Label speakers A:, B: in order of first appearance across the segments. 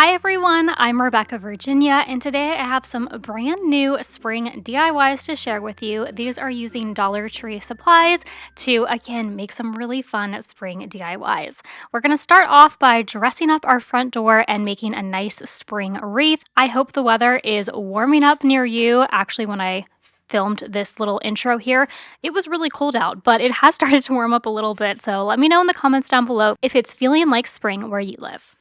A: Hi everyone, I'm Rebecca Virginia, and today I have some brand new spring DIYs to share with you. These are using Dollar Tree supplies to, again, make some really fun spring DIYs. We're going to start off by dressing up our front door and making a nice spring wreath. I hope the weather is warming up near you. Actually, when I filmed this little intro here, it was really cold out, but it has started to warm up a little bit, so let me know in the comments down below if it's feeling like spring where you live.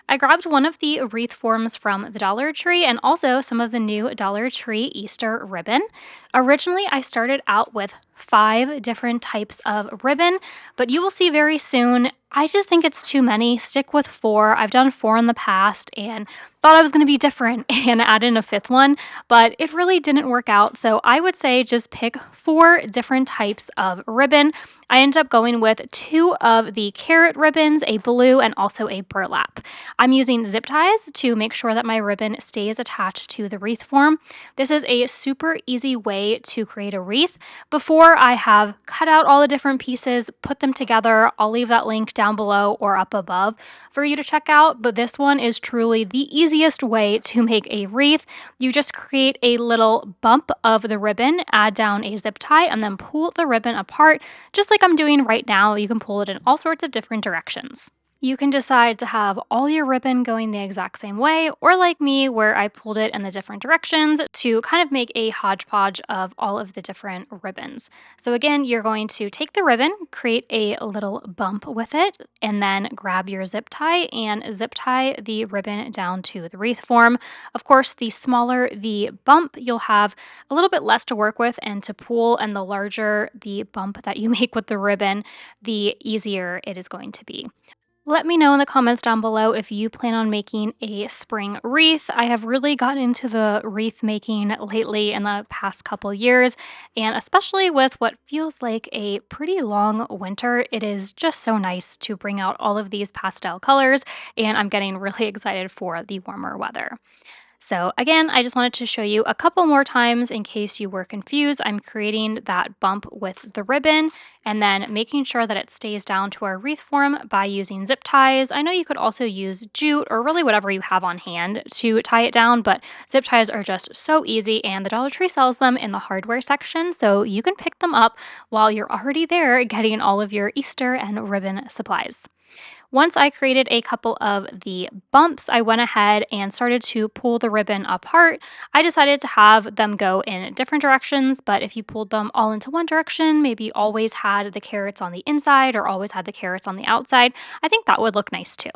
A: I grabbed one of the wreath forms from the Dollar Tree and also some of the new Dollar Tree Easter ribbon. Originally, I started out with 5 different types of ribbon, but you will see very soon, I just think it's too many. Stick with 4. I've done 4 in the past and thought I was going to be different and add in a 5th one, but it really didn't work out. So I would say just pick 4 different types of ribbon. I ended up going with 2 of the carrot ribbons, a blue and also a burlap. I'm using zip ties to make sure that my ribbon stays attached to the wreath form. This is a super easy way to create a wreath. Before I have cut out all the different pieces, put them together. I'll leave that link down below or up above for you to check out, but this one is truly the easiest way to make a wreath. You just create a little bump of the ribbon, add down a zip tie, and then pull the ribbon apart, just like I'm doing right now. You can pull it in all sorts of different directions. You can decide to have all your ribbon going the exact same way, or like me, where I pulled it in the different directions to kind of make a hodgepodge of all of the different ribbons. So again, you're going to take the ribbon, create a little bump with it, and then grab your zip tie and zip tie the ribbon down to the wreath form. Of course, the smaller the bump, you'll have a little bit less to work with and to pull, and the larger the bump that you make with the ribbon, the easier it is going to be. Let me know in the comments down below if you plan on making a spring wreath. I have really gotten into the wreath making lately in the past couple years, and especially with what feels like a pretty long winter, it is just so nice to bring out all of these pastel colors, and I'm getting really excited for the warmer weather. So again, I just wanted to show you a couple more times in case you were confused. I'm creating that bump with the ribbon and then making sure that it stays down to our wreath form by using zip ties. I know you could also use jute or really whatever you have on hand to tie it down, but zip ties are just so easy and the Dollar Tree sells them in the hardware section, so you can pick them up while you're already there getting all of your Easter and ribbon supplies. Once I created a couple of the bumps, I went ahead and started to pull the ribbon apart. I decided to have them go in different directions, but if you pulled them all into one direction, maybe always had the carrots on the inside or always had the carrots on the outside, I think that would look nice too.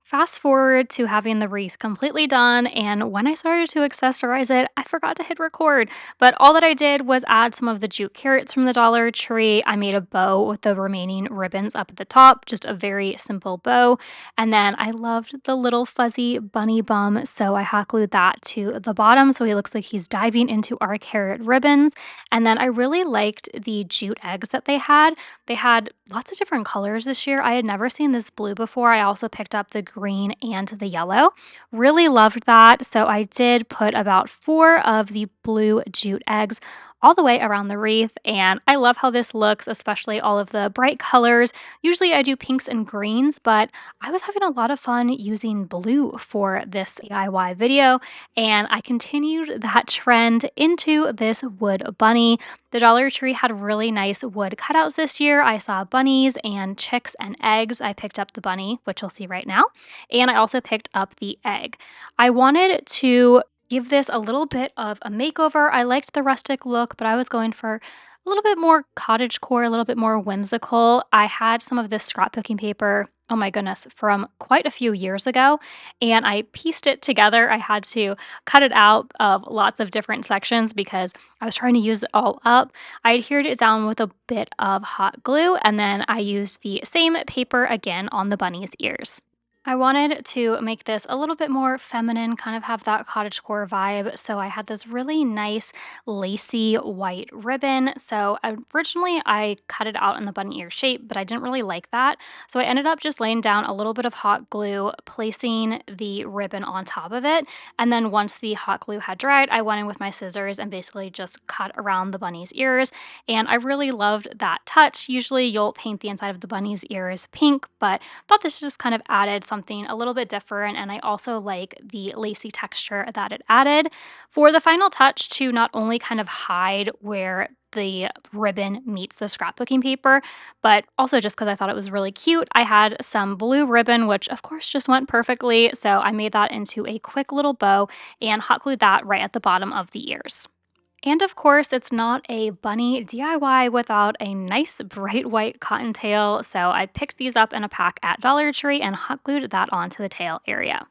A: Fast forward to having the wreath completely done, and when I started to accessorize it, I forgot to hit record. But all that I did was add some of the jute carrots from the Dollar Tree. I made a bow with the remaining ribbons up at the top, just a very simple bow. And then I loved the little fuzzy bunny bum, so I hot glued that to the bottom so he looks like he's diving into our carrot ribbons. And then I really liked the jute eggs that they had. They had lots of different colors this year. I had never seen this blue before. I also picked up the green and the yellow. Really loved that. So I did put about 4 of the blue jute eggs all the way around the wreath, and I love how this looks, especially all of the bright colors. Usually I do pinks and greens, but I was having a lot of fun using blue for this DIY video, and I continued that trend into this wood bunny. The Dollar Tree had really nice wood cutouts this year. I saw bunnies and chicks and eggs. I picked up the bunny, which you'll see right now, and I also picked up the egg. I wanted to give this a little bit of a makeover. I liked the rustic look, but I was going for a little bit more cottagecore, a little bit more whimsical. I had some of this scrapbooking paper, oh my goodness, from quite a few years ago, and I pieced it together. I had to cut it out of lots of different sections because I was trying to use it all up. I adhered it down with a bit of hot glue, and then I used the same paper again on the bunny's ears. I wanted to make this a little bit more feminine, kind of have that cottagecore vibe, so I had this really nice lacy white ribbon. So originally I cut it out in the bunny ear shape, but I didn't really like that. So I ended up just laying down a little bit of hot glue, placing the ribbon on top of it, and then once the hot glue had dried, I went in with my scissors and basically just cut around the bunny's ears, and I really loved that touch. Usually you'll paint the inside of the bunny's ears pink, but thought this just kind of added something a little bit different, and I also like the lacy texture that it added. For the final touch, to not only kind of hide where the ribbon meets the scrapbooking paper, but also just because I thought it was really cute, I had some blue ribbon, which of course just went perfectly. So I made that into a quick little bow and hot glued that right at the bottom of the ears. And of course, it's not a bunny DIY without a nice bright white cottontail, so I picked these up in a pack at Dollar Tree and hot glued that onto the tail area.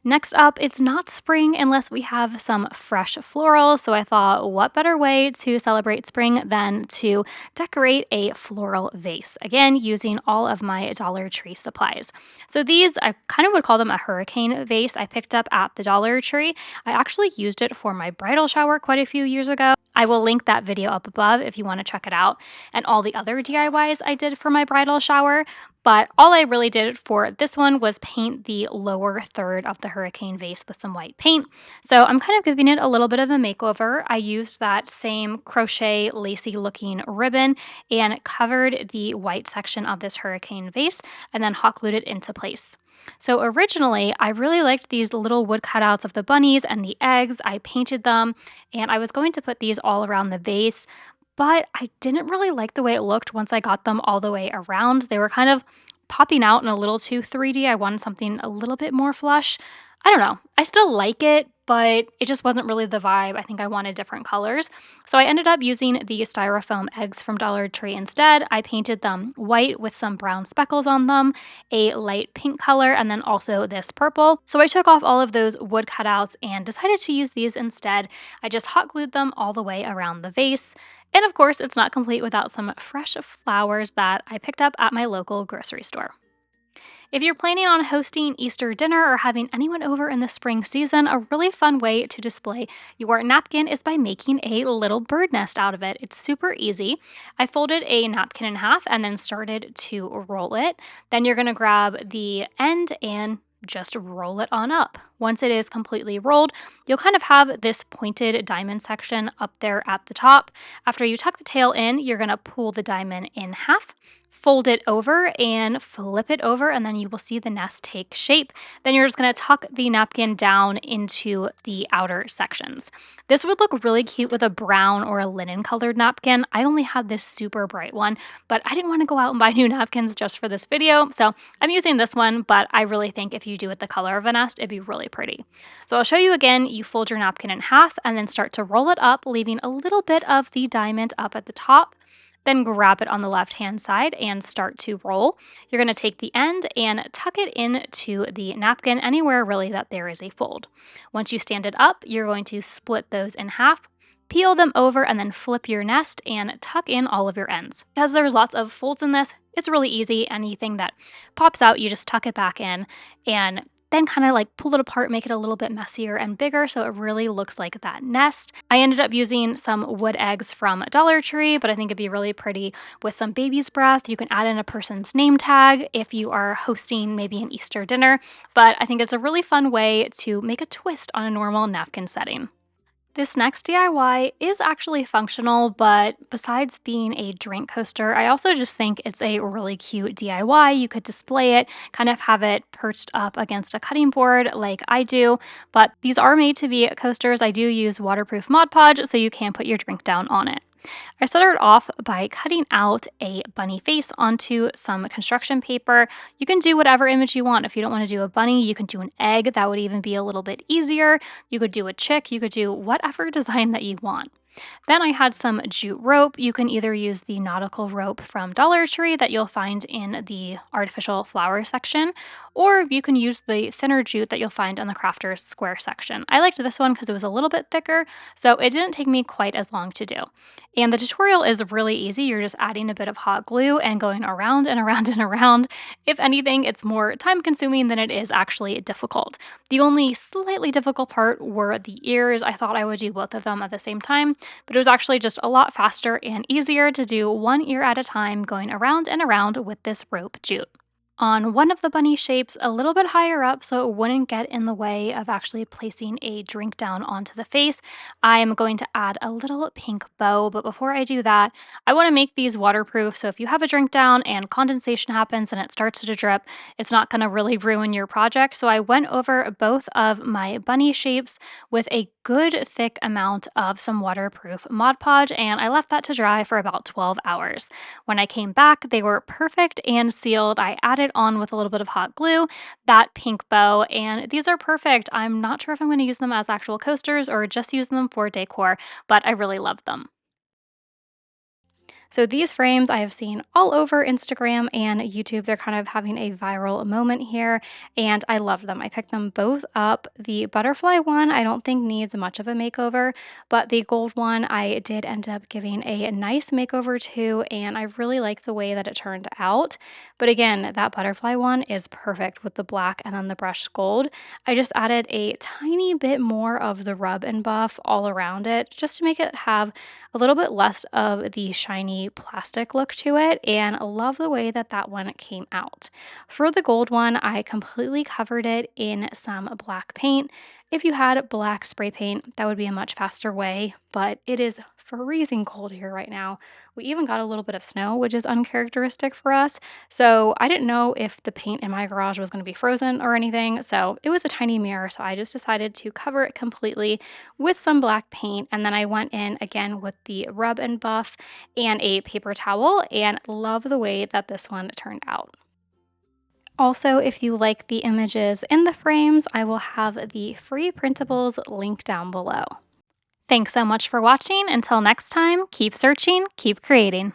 A: Next up, it's not spring unless we have some fresh florals, so I thought what better way to celebrate spring than to decorate a floral vase, again using all of my Dollar Tree supplies. So these, I kind of would call them a hurricane vase I picked up at the Dollar Tree. I actually used it for my bridal shower quite a few years ago. I will link that video up above if you want to check it out, and all the other DIYs I did for my bridal shower. But all I really did for this one was paint the lower third of the hurricane vase with some white paint. So I'm kind of giving it a little bit of a makeover. I used that same crochet lacy looking ribbon and covered the white section of this hurricane vase and then hot glued it into place. So originally, I really liked these little wood cutouts of the bunnies and the eggs. I painted them, and I was going to put these all around the vase, but I didn't really like the way it looked once I got them all the way around. They were kind of popping out and a little too 3D. I wanted something a little bit more flush. I don't know. I still like it, but it just wasn't really the vibe. I think I wanted different colors. So I ended up using the styrofoam eggs from Dollar Tree instead. I painted them white with some brown speckles on them, a light pink color, and then also this purple. So I took off all of those wood cutouts and decided to use these instead. I just hot glued them all the way around the vase. And of course, it's not complete without some fresh flowers that I picked up at my local grocery store. If you're planning on hosting Easter dinner or having anyone over in the spring season, a really fun way to display your napkin is by making a little bird nest out of it. It's super easy. I folded a napkin in half and then started to roll it. Then you're going to grab the end and just roll it on up. Once it is completely rolled, you'll kind of have this pointed diamond section up there at the top. After you tuck the tail in, you're going to pull the diamond in half, fold it over and flip it over, and then you will see the nest take shape. Then you're just going to tuck the napkin down into the outer sections. This would look really cute with a brown or a linen colored napkin. I only had this super bright one, but I didn't want to go out and buy new napkins just for this video, so I'm using this one, but I really think if you do it the color of a nest, it'd be really pretty. So I'll show you again. You fold your napkin in half and then start to roll it up, leaving a little bit of the diamond up at the top. Then grab it on the left-hand side and start to roll. You're going to take the end and tuck it into the napkin anywhere really that there is a fold. Once you stand it up, you're going to split those in half, peel them over, and then flip your nest and tuck in all of your ends. Because there's lots of folds in this, it's really easy. Anything that pops out, you just tuck it back in and then kind of like pull it apart, make it a little bit messier and bigger so it really looks like that nest. I ended up using some wood eggs from Dollar Tree, but I think it'd be really pretty with some baby's breath. You can add in a person's name tag if you are hosting maybe an Easter dinner, but I think it's a really fun way to make a twist on a normal napkin setting. This next DIY is actually functional, but besides being a drink coaster, I also just think it's a really cute DIY. You could display it, kind of have it perched up against a cutting board like I do, but these are made to be coasters. I do use waterproof Mod Podge, so you can put your drink down on it. I started off by cutting out a bunny face onto some construction paper. You can do whatever image you want. If you don't want to do a bunny, you can do an egg. That would even be a little bit easier. You could do a chick. You could do whatever design that you want. Then I had some jute rope. You can either use the nautical rope from Dollar Tree that you'll find in the artificial flower section, or you can use the thinner jute that you'll find in the crafters square section. I liked this one because it was a little bit thicker, so it didn't take me quite as long to do. And the tutorial is really easy. You're just adding a bit of hot glue and going around and around and around. If anything, it's more time consuming than it is actually difficult. The only slightly difficult part were the ears. I thought I would do both of them at the same time, but it was actually just a lot faster and easier to do one ear at a time going around and around with this rope jute. on one of the bunny shapes a little bit higher up so it wouldn't get in the way of actually placing a drink down onto the face. I am going to add a little pink bow, but before I do that, I want to make these waterproof. So if you have a drink down and condensation happens and it starts to drip, it's not going to really ruin your project. So I went over both of my bunny shapes with a good thick amount of some waterproof Mod Podge, and I left that to dry for about 12 hours. When I came back, they were perfect and sealed. I added on with a little bit of hot glue that pink bow, and these are perfect. I'm not sure if I'm going to use them as actual coasters or just use them for decor, but I really love them. So these frames I have seen all over Instagram and YouTube. They're kind of having a viral moment here, and I love them. I picked them both up. The butterfly one I don't think needs much of a makeover, but the gold one I did end up giving a nice makeover to, and I really like the way that it turned out. But again, that butterfly one is perfect with the black and then the brushed gold. I just added a tiny bit more of the rub and buff all around it just to make it have a little bit less of the shiny plastic look to it, and love the way that that one came out. For the gold one, I completely covered it in some black paint. If you had black spray paint, that would be a much faster way, but it is freezing cold here right now. We even got a little bit of snow, which is uncharacteristic for us. So I didn't know if the paint in my garage was going to be frozen or anything. So it was a tiny mirror. So I just decided to cover it completely with some black paint. And then I went in again with the rub and buff and a paper towel, and love the way that this one turned out. Also, if you like the images in the frames, I will have the free printables link down below. Thanks so much for watching. Until next time, keep searching, keep creating.